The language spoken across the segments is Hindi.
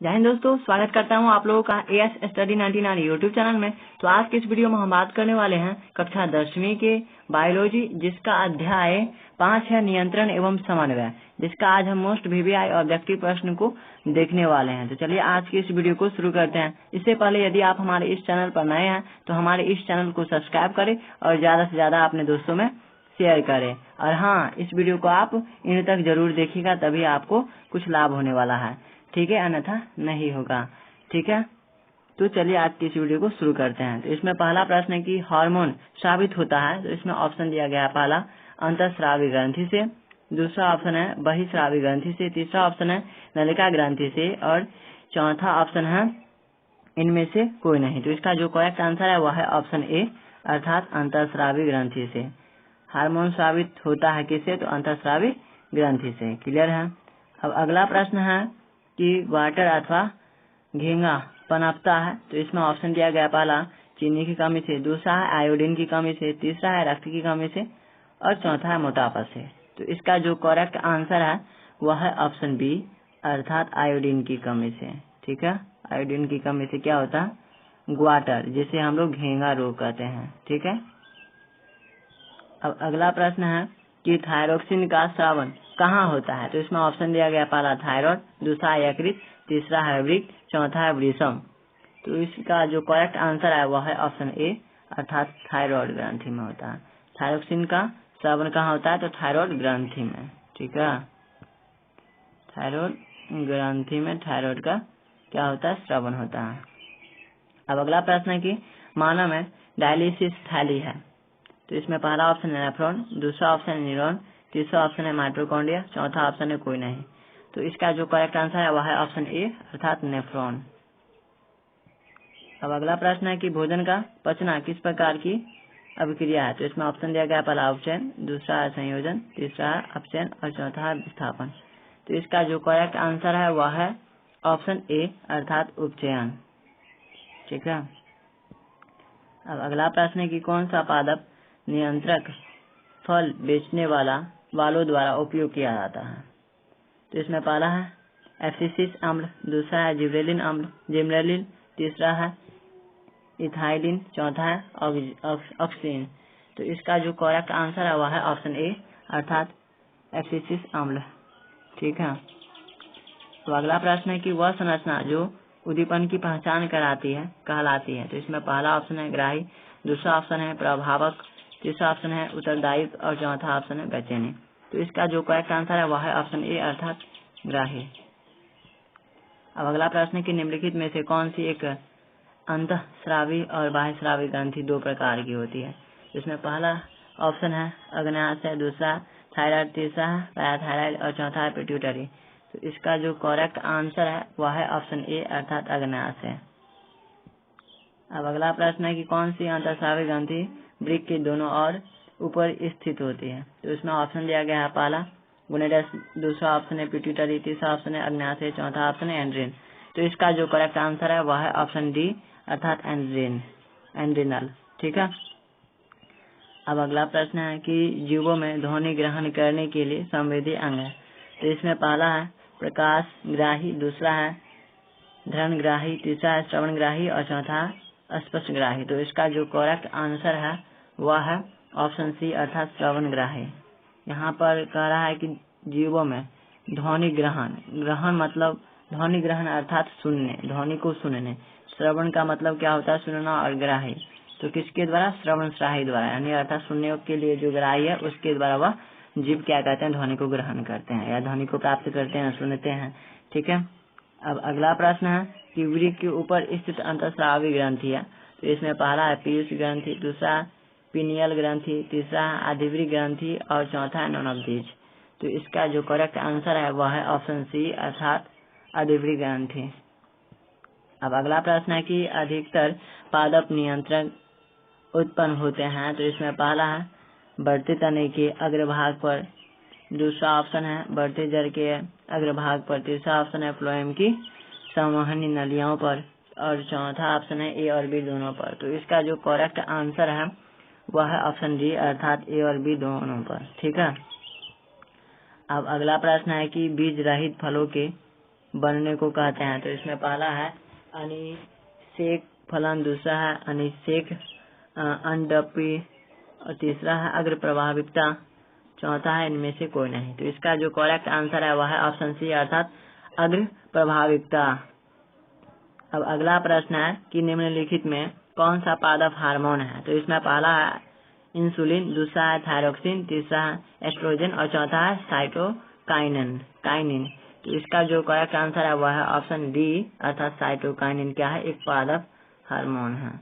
जय हिंद दोस्तों, स्वागत करता हूं आप लोगों का एएस स्टडी 99 यूट्यूब चैनल में। तो आज की इस वीडियो में हम बात करने वाले हैं कक्षा 10वीं के बायोलॉजी, जिसका अध्याय 5 है नियंत्रण एवं समन्वय, जिसका आज हम मोस्ट वीवीआई ऑब्जेक्टिव प्रश्न को देखने वाले हैं। तो चलिए आज की इस वीडियो को शुरू करते हैं। इससे पहले यदि आप हमारे इस चैनल पर नए हैं तो हमारे इस चैनल को सब्सक्राइब करें और ज्यादा से ज्यादा अपने दोस्तों में शेयर करें। और हाँ, इस वीडियो को आप इन तक जरूर देखिएगा, तभी आपको कुछ लाभ होने वाला है, ठीक है, अन्यथा नहीं होगा। ठीक है, तो चलिए आज की इस वीडियो को शुरू करते हैं। तो इसमें पहला प्रश्न है कि हार्मोन स्रावित होता है। तो इसमें ऑप्शन दिया गया है, पहला अंतःस्रावी ग्रंथि से, दूसरा ऑप्शन है बहिस्रावी ग्रंथि से, तीसरा ऑप्शन है नलिका ग्रंथि से और चौथा ऑप्शन है इनमें से कोई नहीं। तो इसका जो करेक्ट आंसर है वह है ऑप्शन ए, अर्थात अंतःस्रावी ग्रंथि से। हार्मोन स्रावित होता है किससे? तो अंतःस्रावी ग्रंथि से। क्लियर है। अब अगला प्रश्न है कि वाटर अथवा घींगा पनपता है। तो इसमें ऑप्शन दिया गया, पहला चीनी की कमी से, दूसरा है आयोडीन की कमी से, तीसरा है रक्त की कमी से और चौथा है मोटापा से। तो इसका जो करेक्ट आंसर है वह है ऑप्शन बी, अर्थात आयोडीन की कमी से। ठीक है, आयोडीन की कमी से क्या होता है? ग्वाटर, जिसे हम लोग घेंगा रोग कहते हैं। ठीक है। अब अगला प्रश्न है कि थायरोक्सिन का स्रावन कहाँ होता है। तो इसमें ऑप्शन दिया गया, पहला थायराइड, दूसरा यकृत, तीसरा है वृक्क, चौथा है वृषण। तो इसका जो करेक्ट आंसर है वह है ऑप्शन ए, अर्थात थायराइड ग्रंथि में होता है। थायरोक्सिन का स्रावन कहाँ होता है? तो थायराइड ग्रंथि में। ठीक है, थायराइड ग्रंथि में थायराइड का क्या होता है? स्रावन होता है। अब अगला प्रश्न है कि मानव में डायलिसिस थैली है। तो इसमें पहला ऑप्शन है नेफ्रॉन, दूसरा ऑप्शन है न्यूरॉन, तीसरा ऑप्शन है माइटोकॉन्ड्रिया, चौथा ऑप्शन है कोई नहीं। तो इसका जो करेक्ट आंसर है वह है ऑप्शन ए, अर्थात नेफ्रॉन। अब अगला प्रश्न है कि भोजन का पचना किस प्रकार की अभिक्रिया है। तो इसमें ऑप्शन दिया गया, पहला उपचयन, दूसरा है संयोजन, तीसरा है अपचयन और चौथा है विस्थापन। तो इसका जो करेक्ट आंसर है वह है ऑप्शन ए, अर्थात उपचयन। ठीक है। अब अगला प्रश्न है कि कौन सा पादप नियंत्रक फल बेचने वालों द्वारा उपयोग किया जाता है। तो इसमें पहला है एब्सिसिक अम्ल, दूसरा है जिबरेलिन, तीसरा है इथाइलिन, चौथा है ऑक्सीन। तो इसका जो करेक्ट आंसर है वह है ऑप्शन ए, अर्थात एब्सिसिक अम्ल। ठीक है। तो अगला प्रश्न है कि वह संरचना जो उद्दीपन की पहचान कहलाती है। तो इसमें पहला ऑप्शन है ग्राही, दूसरा ऑप्शन है प्रभावक, तीसरा ऑप्शन है उत्तरदायित्व और चौथा ऑप्शन है बेचैनी। तो इसका जो करेक्ट आंसर है वह है ऑप्शन ए, अर्थात ग्राही। अब अगला प्रश्न है कि निम्नलिखित में से कौन सी एक अंतःस्रावी और बाह्यस्रावी ग्रंथि दो प्रकार की होती है। इसमें पहला ऑप्शन है अग्न्याशय, दूसरा थायराइड, तीसरा है पैराथायराइड और चौथा है पिट्यूटरी। तो इसका जो करेक्ट आंसर है वह है ऑप्शन ए, अर्थात अग्न्याशय। अब अगला प्रश्न है कि कौन सी अंतःस्रावी ग्रंथि वृक्क के दोनों और ऊपर स्थित होती है। तो इसमें ऑप्शन दिया गया है, पहला गोनेडस, दूसरा ऑप्शन है पिट्यूटरी, तीसरा ऑप्शन है अग्न्याशय, चौथा ऑप्शन है एंड्रिन। तो इसका जो करेक्ट आंसर है वह है ऑप्शन डी, अर्थात एंड्रिनल। ठीक है। अब अगला प्रश्न है कि जीवों में ध्वनि ग्रहण करने के लिए संवेदी अंग है। तो इसमें पहला है प्रकाश ग्राही, दूसरा है ध्वनि ग्राही, तीसरा है श्रवण ग्राही और चौथा स्पर्श ग्राही। तो इसका जो करेक्ट आंसर है वह है ऑप्शन सी, अर्थात श्रवण ग्राही। यहाँ पर कह रहा है कि जीवों में ध्वनि ग्रहण मतलब ध्वनि ग्रहण अर्थात सुनने, ध्वनि को सुनने। श्रवण का मतलब क्या होता है? सुनना। और ग्राही तो किसके द्वारा? श्रवण ग्राही द्वारा, यानी अर्थात सुनने के लिए जो ग्राही है उसके द्वारा वह जीव क्या कहते हैं? ध्वनि को ग्रहण करते हैं या ध्वनि को प्राप्त करते हैं, सुनते हैं। ठीक है। अब अगला प्रश्न है कि वृक्क के ऊपर स्थित अंतःस्रावी ग्रंथि है। तो इसमें पहला है पीयूष ग्रंथि, दूसरा पीनियल ग्रंथि, तीसरा है आदिव्री ग्रंथि और चौथा है नॉन ऑफ दीज। तो इसका जो करेक्ट आंसर है वह है ऑप्शन सी, अर्थात आदिव्री ग्रंथि। अब अगला प्रश्न है कि अधिकतर पादप नियंत्रण उत्पन्न होते हैं। तो इसमें पहला है बढ़ते तने के अग्रभाग पर, दूसरा ऑप्शन है बढ़ते जड़ के अग्रभाग पर, तीसरा ऑप्शन है फ्लोएम की संवहनी नलियों पर और चौथा ऑप्शन है ए और बी दोनों पर। तो इसका जो करेक्ट आंसर है वह है ऑप्शन डी, अर्थात ए और बी दोनों पर। ठीक है। अब अगला प्रश्न है कि बीज रहित फलों के बनने को कहते हैं। तो इसमें पहला है अनिषेक फलन, दूसरा है अनिषेक अनडपी और तीसरा है अग्र प्रभाविकता, चौथा है इनमें से कोई नहीं। तो इसका जो करेक्ट आंसर है वह है ऑप्शन सी अर्थात अग्र प्रभाविकता। अब अगला प्रश्न है कि निम्नलिखित में कौन सा पादप हार्मोन है। तो इसमें पहला है इंसुलिन, दूसरा है थायरोक्सिन, तीसरा है एस्ट्रोजन और चौथा है साइटोकाइनिन। तो इसका जो करेक्ट आंसर है वह है ऑप्शन डी अर्थात साइटोकाइनिन क्या है, एक पादप हार्मोन है।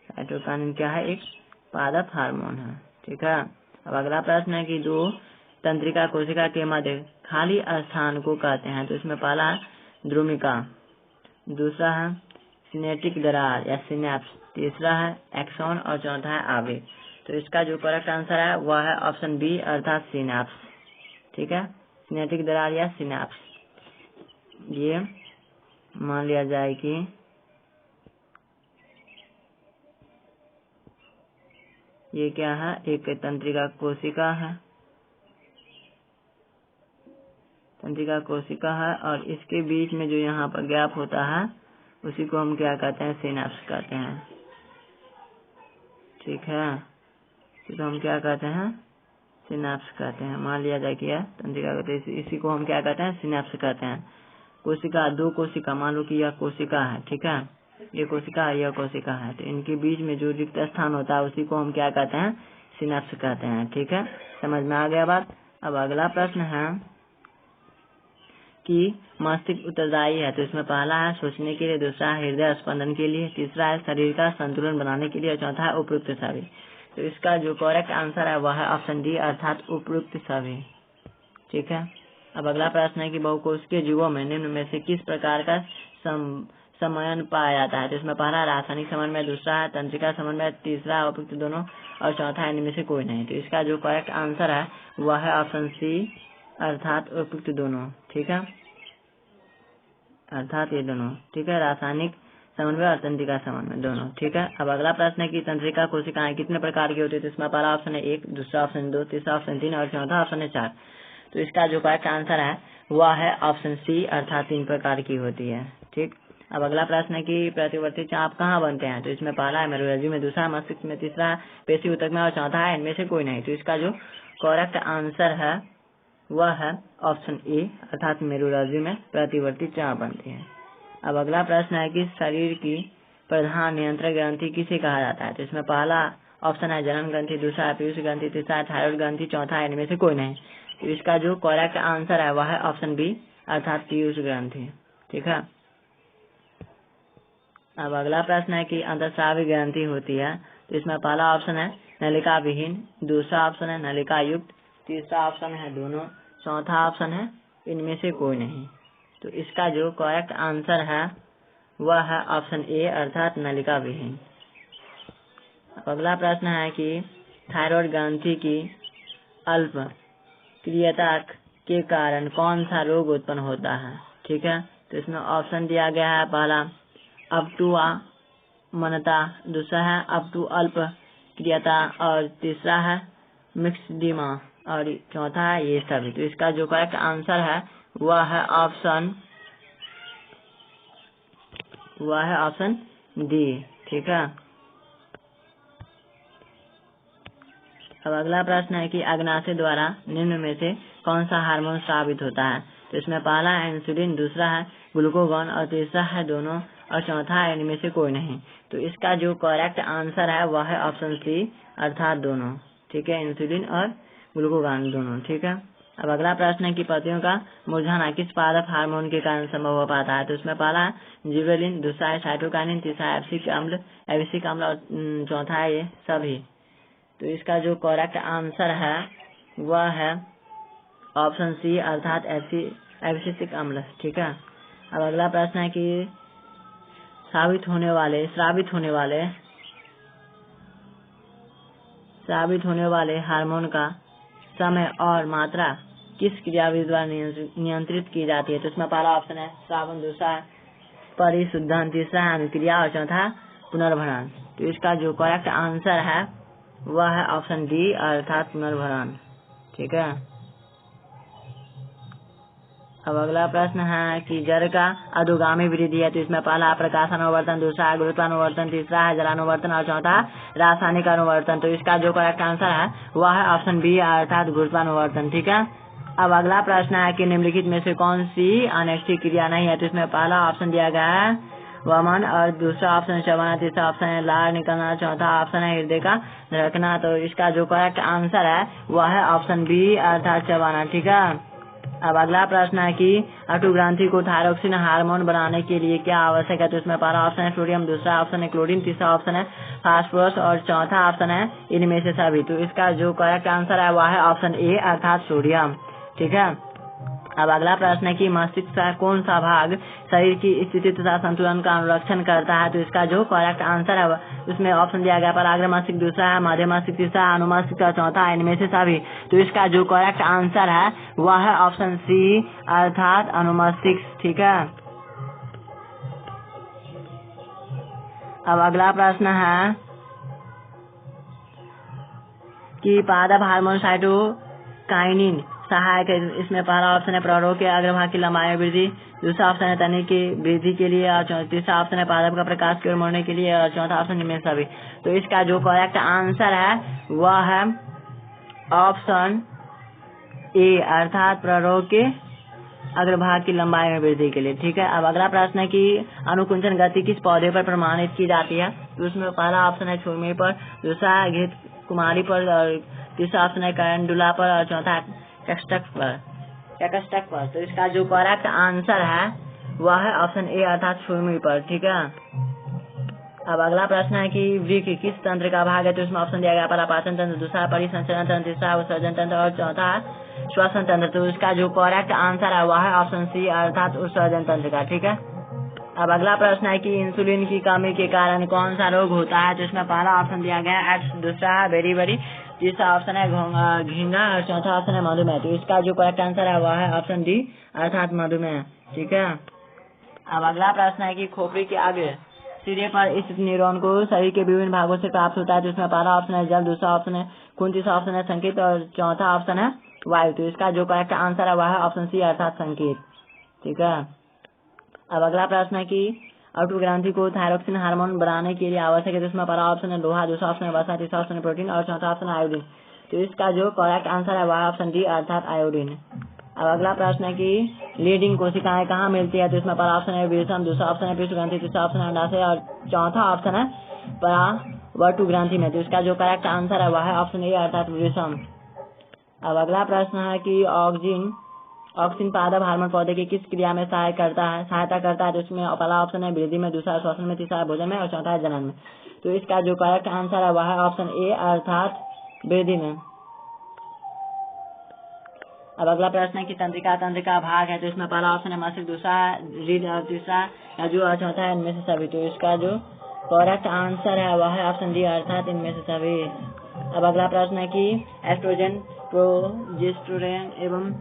साइटोकाइनिन क्या है, एक पादप हार्मोन है। ठीक है। अब अगला प्रश्न है कि दो तंत्रिका कोशिका के मध्य खाली स्थान को कहते हैं। तो इसमें पहला है ध्रुमिका, दूसरा है सिनेप्टिक दरार या सिनेप्स, तीसरा है एक्सॉन और चौथा है आवेग। तो इसका जो करेक्ट आंसर है वह है ऑप्शन बी अर्थात सिनेप्स। ठीक है, सिनेप्टिक दरार या सिनेप्स। ये मान लिया जाए कि ये क्या है, एक तंत्रिका कोशिका है, तंत्रिका कोशिका है और इसके बीच में जो यहाँ पर गैप होता है उसी को हम क्या कहते हैं, सिनेप्स कहते हैं। ठीक है, इसी को हम क्या कहते हैं, सिनेप्स कहते हैं। मान लिया जाए कि यह तंत्रिका कहते हैं, इसी को हम क्या कहते हैं, सिनेप्स कहते हैं। कोशिका, दो कोशिका, मान लो कि यह कोशिका है, ठीक है, ये कोशिका है, यह कोशिका है, तो इनके बीच में जो रिक्त स्थान होता है उसी को हम क्या कहते हैं, सिनेप्स कहते हैं। ठीक है, समझ में आ गया बात। अब अगला प्रश्न है कि मस्तिष्क उत्तरदायी है। तो इसमें पहला है सोचने के लिए, दूसरा है हृदय स्पंदन के लिए, तीसरा है शरीर का संतुलन बनाने के लिए और चौथा है उपयुक्त सभी। तो इसका जो करेक्ट आंसर है वह है ऑप्शन डी अर्थात उपयुक्त सभी। ठीक है। अब अगला प्रश्न है कि बहुकोशिकीय जीवों में निम्न में से किस प्रकार का समन्वय पाया जाता है। तो इसमें पहला रासायनिक समन्वय, दूसरा है तंत्रिका समन्वय, तीसरा उपयुक्त दोनों और चौथा है इनमें से कोई नहीं। तो इसका जो करेक्ट आंसर है वह है ऑप्शन सी अर्थात उपयुक्त दोनों। ठीक है, अर्थात ये दोनों। ठीक है, रासायनिक समन्वय और तंत्रिका समन्वय दोनों। ठीक है। अब अगला प्रश्न है कि तंत्रिका कोशिकाएं कितने प्रकार की होती है। तो इसमें पहला ऑप्शन है 1, दूसरा ऑप्शन 2, तीसरा ऑप्शन 3 और चौथा ऑप्शन है 4। तो इसका जो करेक्ट आंसर है वह है ऑप्शन सी अर्थात 3 प्रकार की होती है। ठीक। अब अगला प्रश्न है कि प्रतिवर्ती चाप कहाँ बनते हैं। तो इसमें पहला है मेरुरज्जु में, दूसरा मस्तिष्क में, तीसरा पेशी ऊतक में और चौथा है इनमें से कोई नहीं। तो इसका जो करेक्ट आंसर है वह है ऑप्शन ए अर्थात मेरुरज्जु में प्रतिवर्ती चाप बनती है। अब अगला प्रश्न है कि शरीर की प्रधान नियंत्रण ग्रंथि किसे कहा जाता है। तो इसमें पहला ऑप्शन है जनन ग्रंथि, दूसरा है पीयूष ग्रंथि, तीसरा है थायराइड ग्रंथि, चौथा है इनमें से कोई नहीं। तो इसका जो करेक्ट आंसर है वह है ऑप्शन बी अर्थात पीयूष ग्रंथि। ठीक है। अब अगला प्रश्न है कि अंतःस्रावी ग्रंथि होती है। तो इसमें पहला ऑप्शन है नलिका विहीन, दूसरा ऑप्शन है नलिका युक्त, तीसरा ऑप्शन है दोनों, चौथा ऑप्शन है इनमें से कोई नहीं। तो इसका जो करेक्ट आंसर है वह है ऑप्शन ए अर्थात नलिका विहीन। अब अगला प्रश्न है कि थायराइड ग्रंथि की अल्प क्रियता के कारण कौन सा रोग उत्पन्न होता है। ठीक है। तो इसमें ऑप्शन दिया गया है पहला अपटुआमनता, दूसरा है अपटू अल्प क्रियता और तीसरा है मिक्सडीमा और चौथा है ये सभी। तो इसका जो करेक्ट आंसर है वह है ऑप्शन डी। ठीक है। अब अगला प्रश्न है कि अग्नाशय द्वारा निम्न में से कौन सा हार्मोन स्रावित होता है। तो इसमें पहला है इंसुलिन, दूसरा है ग्लूकागॉन और तीसरा है दोनों और चौथा है इनमें से कोई नहीं। तो इसका जो करेक्ट आंसर है वह है ऑप्शन सी अर्थात दोनों। ठीक है, इंसुलिन और ग्लूकागॉन दोनों। ठीक है। अब अगला प्रश्न है कि पत्तियों का मुरझाना किस पादप हार्मोन के कारण संभव हो पाता है। तो इसमें पहला है जिबरेलिन, दूसरा है साइटोकाइनिन, तीसरा है एब्सिक अम्ल और चौथा है ये सभी। तो इसका जो करेक्ट आंसर है वह है ऑप्शन सी अर्थात एब्सिक अम्ल। ठीक है। अब अगला प्रश्न है कि स्रावित होने वाले हार्मोन का समय और मात्रा किस क्रियाविधि द्वारा नियंत्रित की जाती है। तो इसमें पहला ऑप्शन है श्रावण, दूसरा है परिशुद्धन, तीसरा है अनुक्रिया और चौथा पुनर्भरण। तो इसका जो करेक्ट आंसर है वह है ऑप्शन डी अर्थात पुनर्भरण। ठीक है। अब अगला प्रश्न है कि जड़ का अधोगामी वृद्धि है, तो इसमें पहला प्रकाशानुवर्तन, दूसरा गुरुत्वानुवर्तन, तीसरा है जलानुवर्तन और चौथा रासायनिक अनुवर्तन। तो इसका जो करेक्ट आंसर है वह है ऑप्शन बी अर्थात गुरुत्वानुवर्तन। ठीक है। अब अगला प्रश्न है कि निम्नलिखित में से कौन सी अनैष्ठिक क्रिया नहीं है, तो इसमें पहला ऑप्शन दिया गया है वमन और दूसरा ऑप्शन चबाना, तीसरा ऑप्शन है लार निकलना, चौथा ऑप्शन है हृदय का धड़कना। तो इसका जो करेक्ट आंसर है वह है ऑप्शन बी अर्थात चबाना। ठीक है। अब अगला प्रश्न है कि अटू ग्रंथि को थायरोक्सिन हार्मोन बनाने के लिए क्या आवश्यक है, तो इसमें पहला ऑप्शन है सोडियम, दूसरा ऑप्शन है क्लोरीन, तीसरा ऑप्शन है फास्फोरस और चौथा ऑप्शन है इनमें से सभी। तो इसका जो करेक्ट आंसर है वह है ऑप्शन ए अर्थात सोडियम। ठीक है। अब अगला प्रश्न है कि मस्तिष्क का कौन सा भाग शरीर की स्थिति तथा संतुलन का अनुरक्षण करता है, तो इसका जो करेक्ट आंसर है उसमें ऑप्शन दिया गया पराग्र मस्तिष्क, दूसरा है मध्य मस्तिष्क, तीसरा अनुमस्तिष्क और चौथा है इनमें से सभी। तो इसका जो करेक्ट आंसर है वह है ऑप्शन सी अर्थात अनुमस्तिष्क। ठीक है। अब अगला प्रश्न है कि पादप हार्मोन साइटोकाइनिन सहायक है, इसमें पहला ऑप्शन है प्रौढ़ों के अग्रभाग की लंबाई में वृद्धि, दूसरा ऑप्शन है तने की वृद्धि के लिए और तीसरा ऑप्शन है पादप का प्रकाश की ओर मोड़ने के लिए और चौथा ऑप्शन इनमें सभी। तो इसका जो करेक्ट आंसर है वह है ऑप्शन ए अर्थात प्रौढ़ों के अग्रभाग की लंबाई में वृद्धि के लिए। ठीक है। अब अगला प्रश्न है कि अनुकुंचन गति किस पौधे पर प्रमाणित की जाती है, तो उसमें पहला ऑप्शन है छुरमुई पर, दूसरा है घृत कुमारी पर और तीसरा ऑप्शन है कैलेंडुला पर और चौथा कैक्टस पर। तो इसका जो करेक्ट आंसर है वह है ऑप्शन ए अर्थात छुरमुई पर। ठीक है। अब अगला प्रश्न है कि वृक्क किस तंत्र का भाग है, तो इसमें ऑप्शन दिया गया पहला पाचन तंत्र, दूसरा परिसंचरण तंत्र, तीसरा उत्सर्जन तंत्र और चौथा श्वसन तंत्र। तो इसका जो करेक्ट आंसर है वह है ऑप्शन सी अर्थात उत्सर्जन तंत्र का। ठीक है। अब अगला प्रश्न है कि इंसुलिन की कमी के कारण कौन सा रोग होता है, तो इसमें पहला ऑप्शन दिया गया है एड्स, दूसरा है बेरीबेरी, तीसरा ऑप्शन है घींगा और चौथा ऑप्शन है मधुमेह। तो इसका जो करेक्ट आंसर है वह है ऑप्शन डी अर्थात मधुमेह। ठीक है। अब अगला प्रश्न है कि खोपड़ी के आगे सिरे पर स्थित न्यूरॉन को शरीर के विभिन्न भागों से प्राप्त होता है, तो इसमें पहला ऑप्शन है जल, दूसरा ऑप्शन है खून, तीसरा ऑप्शन है संकेत और चौथा ऑप्शन है वायु। तो इसका जो करेक्ट आंसर है वह है ऑप्शन सी अर्थात संकेत। ठीक है। अब अगला प्रश्न है कि अटू ग्रंथि को थायरोक्सिन हार्मोन बनाने के लिए आवश्यक है, जिसमें पहला ऑप्शन है लोहा, दूसरा ऑप्शन है वसा, तीसरा ऑप्शन है प्रोटीन और चौथा ऑप्शन है आयोडीन। तो इसका जो करेक्ट आंसर है वह ऑप्शन डी अर्थात आयोडीन। अब अगला प्रश्न है कि लीडिंग कोशिकाएं कहाँ मिलती है, तो इसमें पहला ऑप्शन है वृषण, दूसरा ऑप्शन है पृष्ठ ग्रंथि, तीसरा ऑप्शन है अंडाशय और चौथा ऑप्शन है परावर्तु ग्रंथि में। तो इसका जो करेक्ट आंसर है वह है ऑप्शन ए अर्थात वृषण। अब अगला प्रश्न है कि ऑक्सिन पादप हार्मोन पौधे की किस क्रिया में सहायता करता है, तो इसमें पहला ऑप्शन है वृद्धि में, दूसरा श्वसन में, तीसरा भोजन में और चौथा है जनन में। तो इसका जो करेक्ट आंसर है वह है ऑप्शन ए अर्थात वृद्धि में। अब अगला प्रश्न है कि तंत्रिका तंत्र का भाग है, तो इसमें पहला ऑप्शन है मस्तिष्क, दूसरा रीढ़ और तीसरा रज्जु और चौथा है इनमें से सभी। तो इसका जो करेक्ट आंसर है वह है ऑप्शन डी अर्थात इनमें से सभी। अब अगला प्रश्न है कि एस्ट्रोजन, प्रोजेस्टेरोन एवं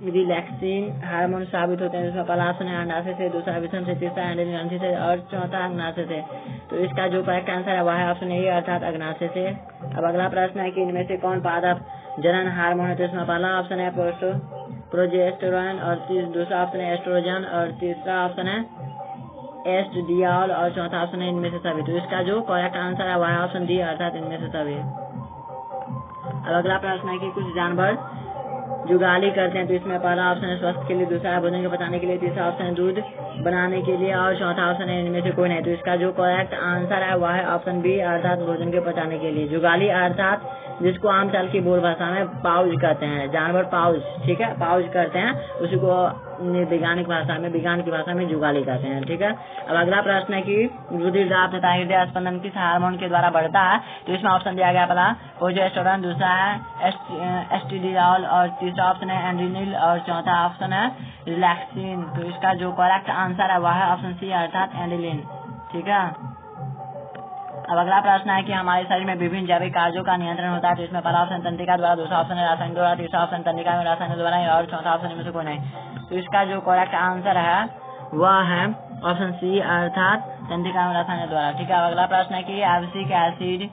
रिलैक्सिन हार्मोन साबित होते हैं, जिसमें पहला ऑप्शन है अंडाशय से, दूसरा वृषण से, तीसरा एंडोजन ग्रंथि से और चौथा अग्नाशय से। तो इसका जो करेक्ट आंसर है वह है ऑप्शन ए अर्थात अग्नाशय से। अब अगला प्रश्न है कि इनमें से कौन पादप जनन हार्मोन है, तो इसमें पहला ऑप्शन है प्रोजेस्टेरोन और दूसरा ऑप्शन है एस्ट्रोजन और तीसरा ऑप्शन है एस्ट्रोडियोल और चौथा ऑप्शन है इनमें से सभी। तो इसका जो करेक्ट आंसर है वह है ऑप्शन डी अर्थात इनमें से सभी। अब अगला प्रश्न है कि कुछ जानवर जुगाली करते हैं, तो इसमें पहला ऑप्शन है स्वास्थ्य के लिए, दूसरा है भोजन को पचाने के लिए, तीसरा ऑप्शन है दूध बनाने के लिए और चौथा ऑप्शन है इनमें से कोई नहीं। तो इसका जो करेक्ट आंसर है वह है ऑप्शन बी अर्थात भोजन को पचाने के लिए। जुगाली अर्थात जिसको आमतौर की बोल भाषा में पाउज कहते हैं, जानवर पाउज, ठीक है, पाउज करते हैं, उसी को विज्ञान की भाषा में जुगाली कहते हैं। ठीक है। अब अगला प्रश्न है कि रुधिर दाब तथा हृदय स्पंदन किस हार्मोन के द्वारा बढ़ता है, तो इसमें ऑप्शन दिया गया पहला प्रोजेस्टेरोन, दूसरा है एस्ट्रोडियोल और तीसरा ऑप्शन है एड्रेनल और चौथा ऑप्शन है रिलैक्सिन। तो इसका जो करेक्ट आंसर है वह है ऑप्शन सी अर्थात एड्रेनल। ठीक है। अब अगला प्रश्न है कि हमारे शरीर में विभिन्न जैविक कार्यों का नियंत्रण होता है, तो इसमें पहला ऑप्शन तंत्रिका द्वारा, दूसरा ऑप्शन है रासायनिक द्वारा, तीसरा ऑप्शन तंत्रिका में रासायनिक द्वारा और चौथा ऑप्शन इनमें से कोई नहीं। तो इसका जो करेक्ट आंसर है वह है ऑप्शन सी अर्थात तंत्रिका में रासायनिक द्वारा। ठीक है। अब अगला प्रश्न है कि एब्सिक एसिड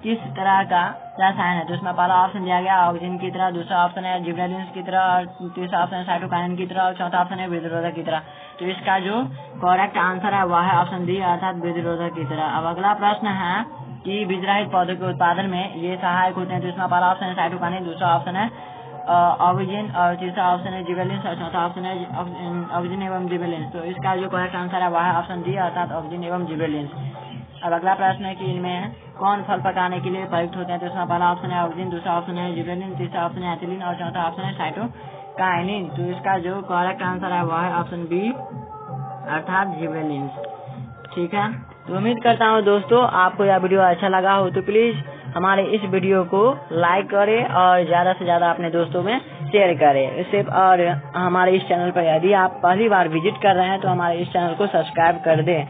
किस तरह का रसायन है? तो इसमें पहला ऑप्शन दिया गया ऑक्सीजन की तरह, दूसरा ऑप्शन है जिबरेलिन्स की तरह, और तीसरा ऑप्शन है साइटोकाइनेन की तरह, और चौथा ऑप्शन है विधिरोधक की तरह। तो इसका जो करेक्ट आंसर है वह है ऑप्शन डी अर्थात विधिरोधक की तरह। अब अगला प्रश्न है कि बीजरहित पौधों के उत्पादन में ये सहायक होते हैं। तो इसमें पहला ऑप्शन है साइटोकाइनेन, दूसरा ऑप्शन है ऑक्सीजन, और तीसरा ऑप्शन है जिबरेलिन्स, और चौथा ऑप्शन है ऑक्सीजन एवं जिबरेलिन्स। तो इसका जो करेक्ट आंसर है वह है ऑप्शन डी अर्थात ऑक्सीजन एवं जिबरेलिन्स। अब अगला प्रश्न है कि इनमें कौन फल पकाने के लिए प्रयुक्त होते हैं? तो इसमें पहला ऑप्शन है ऑक्सीजन, दूसरा ऑप्शन है जिबरेलिन, तीसरा ऑप्शन है एथिलीन, और चौथा ऑप्शन है साइटोकाइनेन। तो इसका जो करेक्ट आंसर है वह है ऑप्शन बी अर्थात जिबरेलिन्स। ठीक है, तो उम्मीद करता हूँ दोस्तों आपको यह वीडियो अच्छा लगा हो, तो प्लीज हमारे इस वीडियो को लाइक करें और ज्यादा से ज्यादा अपने दोस्तों में शेयर करें। इससे और हमारे इस चैनल पर यदि आप पहली बार विजिट कर रहे हैं तो हमारे इस चैनल को सब्सक्राइब कर दें।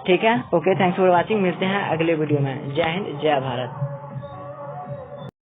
ठीक है, ओके, थैंक्स फॉर वॉचिंग। मिलते हैं अगले वीडियो में। जय हिंद, जय भारत।